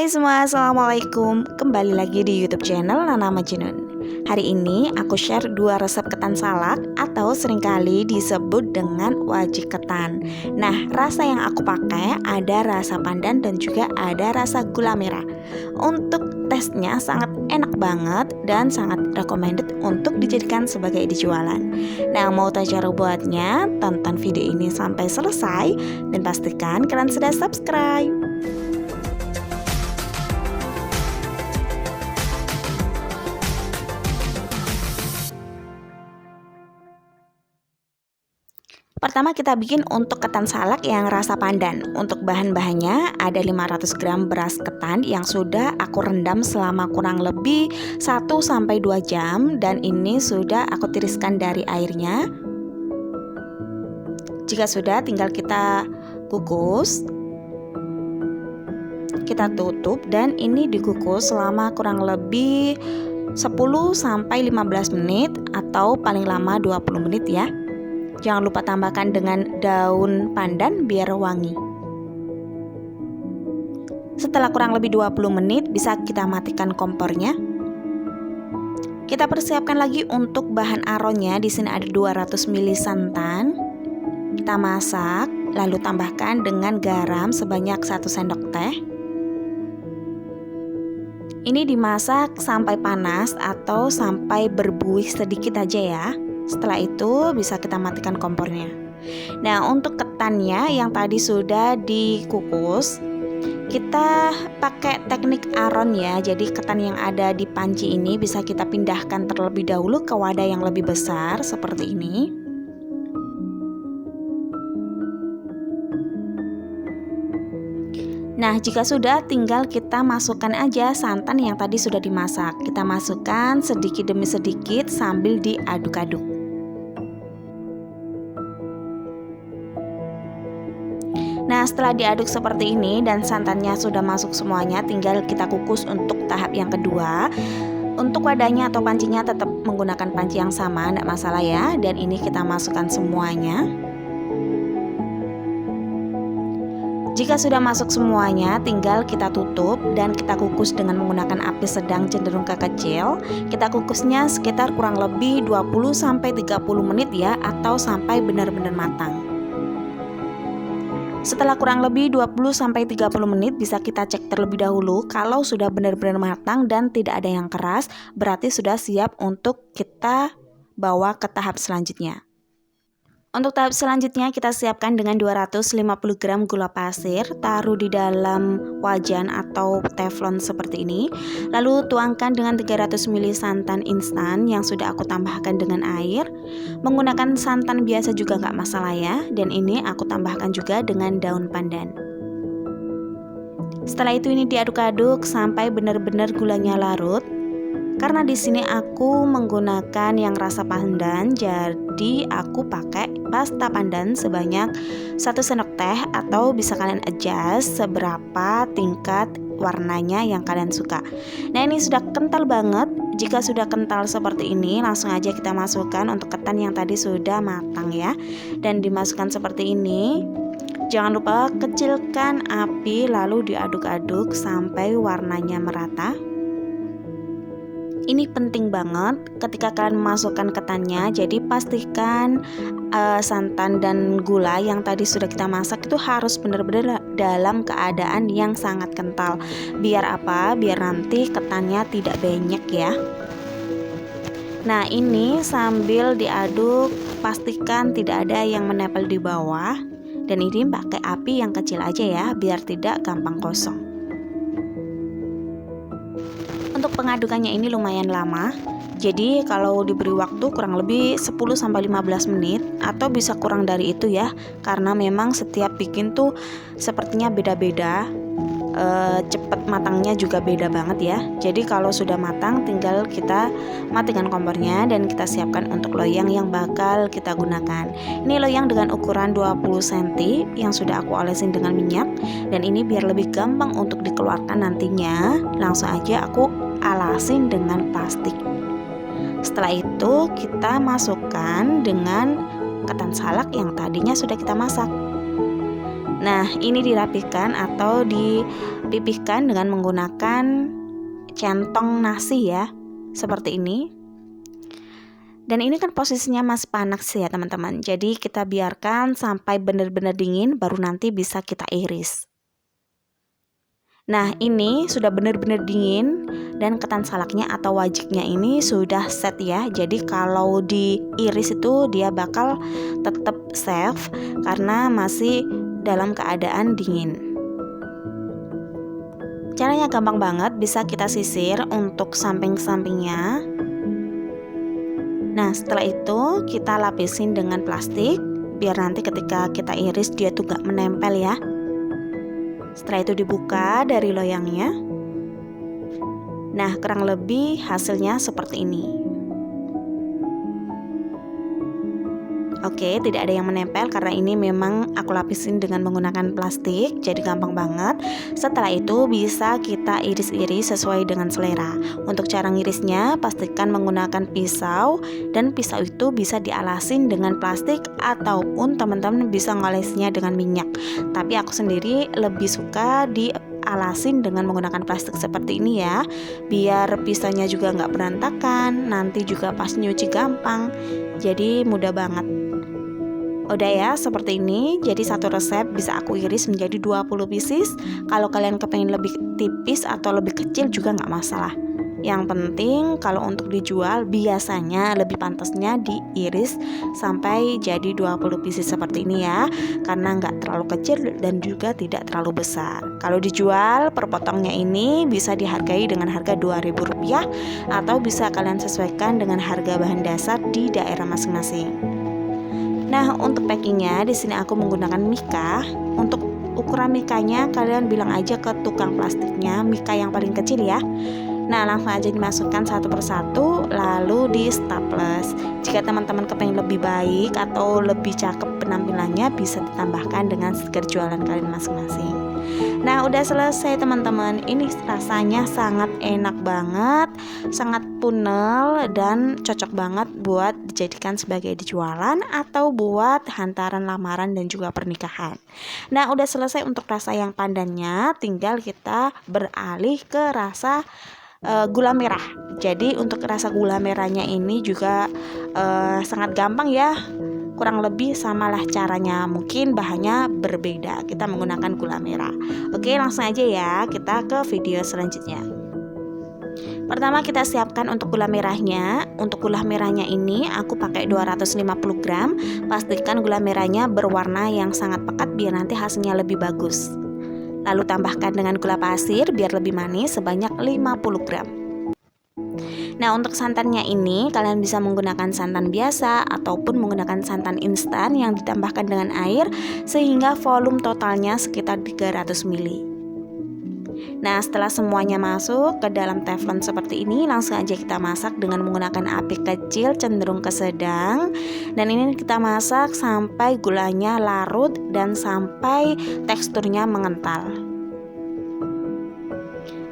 Hai semua, Assalamualaikum. Kembali lagi di YouTube channel Nana Majnun. Hari ini aku share 2 resep ketan salak atau seringkali disebut dengan wajik ketan. Nah, rasa yang aku pakai ada rasa pandan dan juga ada rasa gula merah. Untuk tesnya sangat enak banget dan sangat recommended untuk dijadikan sebagai jualan. Nah, mau tahu cara buatnya? Tonton video ini sampai selesai dan pastikan kalian sudah subscribe. Pertama kita bikin untuk ketan salak yang rasa pandan. Untuk bahan-bahannya ada 500 gram beras ketan yang sudah aku rendam selama kurang lebih 1-2 jam. Dan ini sudah aku tiriskan dari airnya. Jika sudah tinggal kita kukus. Kita tutup dan ini dikukus selama kurang lebih 10-15 menit atau paling lama 20 menit ya. Jangan lupa tambahkan dengan daun pandan biar wangi. Setelah kurang lebih 20 menit bisa kita matikan kompornya. Kita persiapkan lagi untuk bahan aronnya. Di sini ada 200 ml santan. Kita masak, lalu tambahkan dengan garam sebanyak 1 sendok teh. Ini dimasak sampai panas atau sampai berbuih sedikit aja ya. Setelah itu bisa kita matikan kompornya. Nah, untuk ketannya yang tadi sudah dikukus, kita pakai teknik aron ya. Jadi ketan yang ada di panci ini bisa kita pindahkan terlebih dahulu ke wadah yang lebih besar seperti ini. Nah, jika sudah tinggal kita masukkan aja santan yang tadi sudah dimasak. Kita masukkan sedikit demi sedikit sambil diaduk-aduk. Nah, setelah diaduk seperti ini dan santannya sudah masuk semuanya, tinggal kita kukus untuk tahap yang kedua. Untuk wadahnya atau pancinya tetap menggunakan panci yang sama, tidak masalah ya. Dan ini kita masukkan semuanya. Jika sudah masuk semuanya, tinggal kita tutup dan kita kukus dengan menggunakan api sedang cenderung ke kecil. Kita kukusnya sekitar kurang lebih 20-30 menit ya, atau sampai benar-benar matang. Setelah kurang lebih 20-30 menit bisa kita cek terlebih dahulu. Kalau sudah benar-benar matang dan tidak ada yang keras, berarti sudah siap untuk kita bawa ke tahap selanjutnya. Untuk tahap selanjutnya kita siapkan dengan 250 gram gula pasir, taruh di dalam wajan atau teflon seperti ini. Lalu tuangkan dengan 300 ml santan instan yang sudah aku tambahkan dengan air. Menggunakan santan biasa juga nggak masalah ya. Dan ini aku tambahkan juga dengan daun pandan. Setelah itu ini diaduk-aduk sampai benar-benar gulanya larut. Karena di sini aku menggunakan yang rasa pandan, jadi aku pakai pasta pandan sebanyak 1 sendok teh atau bisa kalian adjust seberapa tingkat warnanya yang kalian suka. Nah, ini sudah kental banget. Jika sudah kental seperti ini, langsung aja kita masukkan untuk ketan yang tadi sudah matang ya. Dan dimasukkan seperti ini. Jangan lupa kecilkan api lalu diaduk-aduk sampai warnanya merata. Ini penting banget ketika kalian memasukkan ketannya. Jadi pastikan santan dan gula yang tadi sudah kita masak itu harus benar-benar dalam keadaan yang sangat kental. Biar apa? Biar nanti ketannya tidak benyek ya. Nah, ini sambil diaduk pastikan tidak ada yang menempel di bawah. Dan ini pakai api yang kecil aja ya, biar tidak gampang gosong. Untuk pengadukannya ini lumayan lama. Jadi kalau diberi waktu kurang lebih 10-15 menit atau bisa kurang dari itu ya. Karena memang setiap bikin tuh sepertinya beda-beda. Cepet matangnya juga beda banget ya. Jadi kalau sudah matang tinggal kita matikan kompornya dan kita siapkan untuk loyang yang bakal kita gunakan. Ini loyang dengan ukuran 20 cm yang sudah aku olesin dengan minyak. Dan ini biar lebih gampang untuk dikeluarkan nantinya, langsung aja aku alasin dengan plastik. Setelah itu kita masukkan dengan ketan salak yang tadinya sudah kita masak. Nah, ini dirapikan atau dipipihkan dengan menggunakan centong nasi ya, seperti ini. Dan ini kan posisinya masih panas ya teman-teman. Jadi kita biarkan sampai benar-benar dingin, baru nanti bisa kita iris. Nah, ini sudah benar-benar dingin dan ketan salaknya atau wajiknya ini sudah set ya. Jadi kalau diiris itu dia bakal tetap safe karena masih dalam keadaan dingin. Caranya gampang banget, bisa kita sisir untuk samping-sampingnya. Nah, setelah itu kita lapisin dengan plastik biar nanti ketika kita iris dia tuh gak menempel ya. Setelah itu dibuka dari loyangnya. Nah, kurang lebih hasilnya seperti ini. Oke, tidak ada yang menempel karena ini memang aku lapisin dengan menggunakan plastik, jadi gampang banget. Setelah itu bisa kita iris-iris sesuai dengan selera. Untuk cara ngirisnya, pastikan menggunakan pisau, dan pisau itu bisa dialasin dengan plastik ataupun teman-teman bisa ngolesnya dengan minyak. Tapi aku sendiri lebih suka dialasin dengan menggunakan plastik seperti ini ya, biar pisaunya juga nggak berantakan, nanti juga pas nyuci gampang, jadi mudah banget. Udah ya, seperti ini. Jadi satu resep bisa aku iris menjadi 20 pieces. Kalau kalian kepengen lebih tipis atau lebih kecil juga nggak masalah. Yang penting kalau untuk dijual biasanya lebih pantasnya diiris sampai jadi 20 pieces seperti ini ya, karena nggak terlalu kecil dan juga tidak terlalu besar. Kalau dijual per potongnya ini bisa dihargai dengan harga Rp2.000 atau bisa kalian sesuaikan dengan harga bahan dasar di daerah masing-masing. Nah, untuk packingnya di sini aku menggunakan mika. Untuk ukuran mikanya kalian bilang aja ke tukang plastiknya mika yang paling kecil ya. Nah, langsung aja dimasukkan satu persatu lalu di staples. Jika teman-teman kepengen lebih baik atau lebih cakep penampilannya, bisa ditambahkan dengan stiker jualan kalian masing-masing. Nah, udah selesai teman-teman. Ini rasanya sangat enak banget, sangat punel dan cocok banget buat dijadikan sebagai jualan atau buat hantaran lamaran dan juga pernikahan. Nah, udah selesai untuk rasa yang pandannya, tinggal kita beralih ke rasa gula merah. Jadi untuk rasa gula merahnya ini juga sangat gampang ya. Kurang lebih samalah caranya, mungkin bahannya berbeda. Kita menggunakan gula merah. Oke, langsung aja ya kita ke video selanjutnya. Pertama kita siapkan untuk gula merahnya. Untuk gula merahnya ini aku pakai 250 gram. Pastikan gula merahnya berwarna yang sangat pekat biar nanti hasilnya lebih bagus. Lalu tambahkan dengan gula pasir biar lebih manis sebanyak 50 gram. Nah, untuk santannya ini kalian bisa menggunakan santan biasa ataupun menggunakan santan instan yang ditambahkan dengan air sehingga volume totalnya sekitar 300 ml. Nah, setelah semuanya masuk ke dalam teflon seperti ini, langsung aja kita masak dengan menggunakan api kecil cenderung ke sedang. Dan ini kita masak sampai gulanya larut dan sampai teksturnya mengental.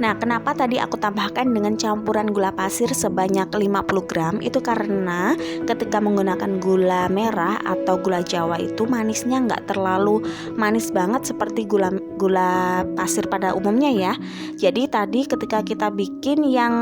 Nah, kenapa tadi aku tambahkan dengan campuran gula pasir sebanyak 50 gram? Itu karena ketika menggunakan gula merah atau gula Jawa itu manisnya nggak terlalu manis banget seperti gula pasir pada umumnya ya. Jadi tadi ketika kita bikin yang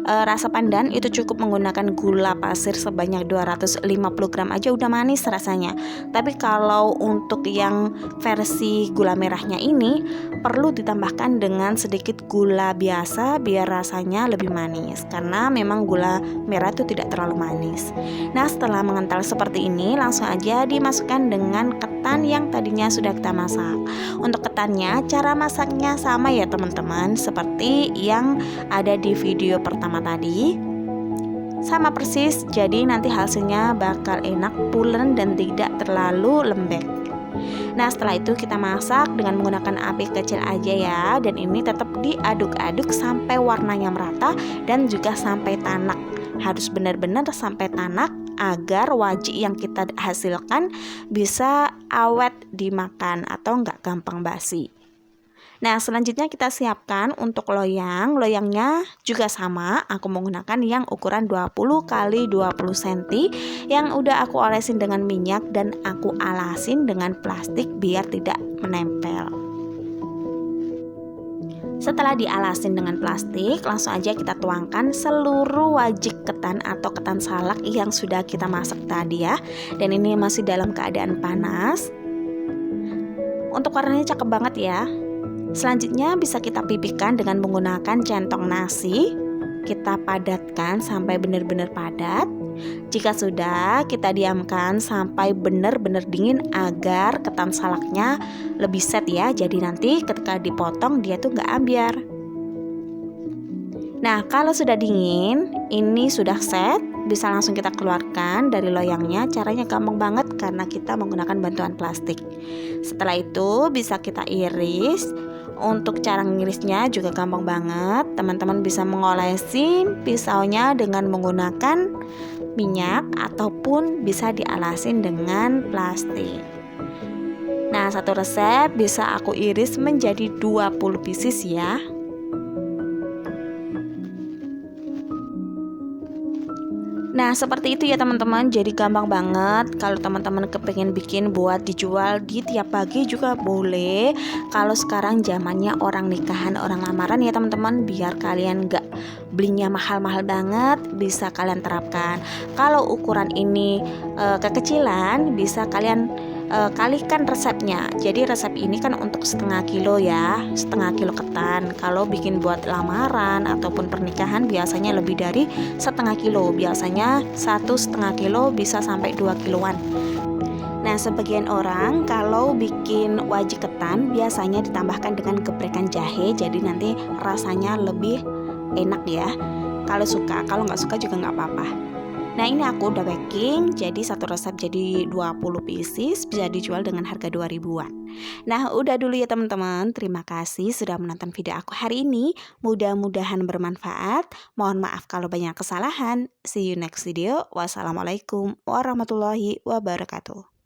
rasa pandan itu cukup menggunakan gula pasir sebanyak 250 gram aja udah manis rasanya. Tapi kalau untuk yang versi gula merahnya ini perlu ditambahkan dengan sedikit gula biasa biar rasanya lebih manis, karena memang gula merah itu tidak terlalu manis. Nah, setelah mengental seperti ini langsung aja dimasukkan dengan ketan yang tadinya sudah kita masak. Untuk ketannya cara masaknya sama ya teman-teman, seperti yang ada di video pertama tadi, sama persis. Jadi nanti hasilnya bakal enak, pulen dan tidak terlalu lembek. Nah, setelah itu kita masak dengan menggunakan api kecil aja ya. Dan ini tetap diaduk-aduk sampai warnanya merata dan juga sampai tanak. Harus benar-benar sampai tanak agar wajik yang kita hasilkan bisa awet dimakan atau nggak gampang basi. Nah, selanjutnya kita siapkan untuk loyang. Loyangnya juga sama, aku menggunakan yang ukuran 20 kali 20 cm yang udah aku olesin dengan minyak dan aku alasin dengan plastik biar tidak menempel. Setelah dialasin dengan plastik, langsung aja kita tuangkan seluruh wajik ketan atau ketan salak yang sudah kita masak tadi ya. Dan ini masih dalam keadaan panas. Untuk warnanya cakep banget ya. Selanjutnya bisa kita pipihkan dengan menggunakan centong nasi. Kita padatkan sampai benar-benar padat. Jika sudah, kita diamkan sampai benar-benar dingin agar ketan salaknya lebih set ya. Jadi nanti ketika dipotong dia tuh nggak ambiar. Nah, kalau sudah dingin, ini sudah set, bisa langsung kita keluarkan dari loyangnya. Caranya gampang banget karena kita menggunakan bantuan plastik. Setelah itu bisa kita iris. Untuk cara ngirisnya juga gampang banget. Teman-teman bisa mengolesi pisaunya dengan menggunakan minyak ataupun bisa dialasin dengan plastik. Nah, satu resep bisa aku iris menjadi 20 pieces ya. Nah, seperti itu ya teman-teman. Jadi gampang banget. Kalau teman-teman kepengen bikin buat dijual di tiap pagi juga boleh. Kalau sekarang zamannya orang nikahan, orang lamaran ya teman-teman, biar kalian gak belinya mahal-mahal banget, bisa kalian terapkan. Kalau ukuran ini kekecilan, bisa kalian kalikan resepnya. Jadi resep ini kan untuk setengah kilo ya, setengah kilo ketan. Kalau bikin buat lamaran ataupun pernikahan biasanya lebih dari setengah kilo. Biasanya 1,5 kilo bisa sampai 2 kiloan. Nah, sebagian orang kalau bikin wajik ketan biasanya ditambahkan dengan geprekan jahe, jadi nanti rasanya lebih enak ya. Kalau suka, kalau nggak suka juga nggak apa-apa. Nah, ini aku udah packing, jadi satu resep jadi 20 pieces, bisa dijual dengan harga 2 ribuan. Nah, udah dulu ya teman-teman. Terima kasih sudah menonton video aku hari ini. Mudah-mudahan bermanfaat. Mohon maaf kalau banyak kesalahan. See you next video. Wassalamualaikum warahmatullahi wabarakatuh.